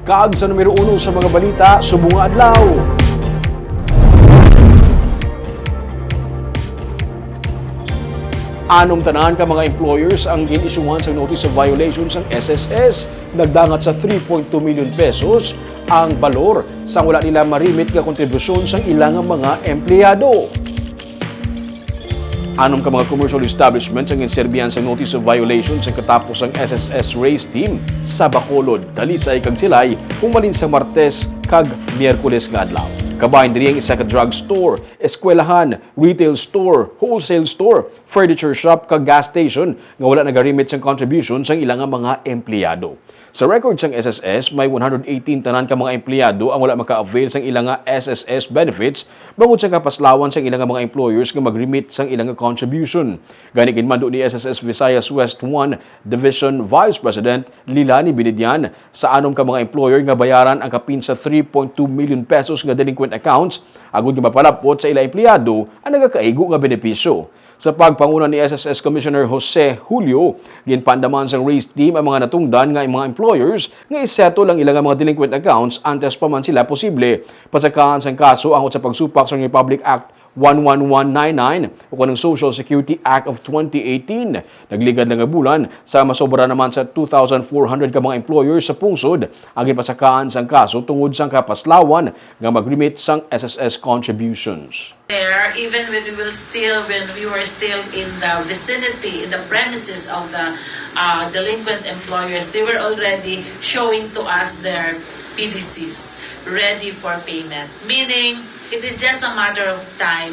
Kag sa numero 1 sa mga balita, subong nga adlaw. Anom tanan ka mga employers ang ginisyuhan sa notice of violations ng SSS. Nagdangat sa 3.2 million pesos ang balor sa wala nila marimit nga kontribusyon sa ilang mga empleyado. Anom ka mga commercial establishments ang inserbihan sa notice of violations sa katapos ang SSS race team sa Bacolod, Dalisay kag Silay humalin sa Martes kag Miyerkules nga adlaw. Kabahin diri ang isa ka drugstore, eskwelahan, retail store, wholesale store, furniture shop kag gas station nga wala nagarimit sang contribution sang ilang mga empleyado. Sa record sang SSS, may 118 tanan ka mga empleyado ang wala maka-avail sang ilang SSS benefits bangod sa kapaslawan sang ilang mga employers nga mag-remit sang ilang contribution. Gani ginmando ni SSS Visayas West 1 Division Vice President Lilani Binidyan sa anom ka mga employer nga bayaran ang kapin sa 3.2 million pesos nga delinquent accounts agud nga mapalapot sa ilang empleyado ang nagakaigo nga benepisyo. Sa pagpanguna ni SSS Commissioner Jose Julio, ginpandaman sa race team ang mga natungdan nga mga employers nga isettle ang ilang mga delinquent accounts antes pa man sila posible pasakahan sang kaso angkot sa pagsupak sa Republic Act 11199 o kanang Social Security Act of 2018. Nagligad na nga bulan sa masobra naman sa 2,400 ka mga employers sa pungsod ang ginpasakaan sang kaso tungod sang kapaslawan nga mag-remit sang SSS contributions. There, even when we were still in the vicinity, in the premises of the delinquent employers, they were already showing to us their PDCs ready for payment. Meaning, it is just a matter of time.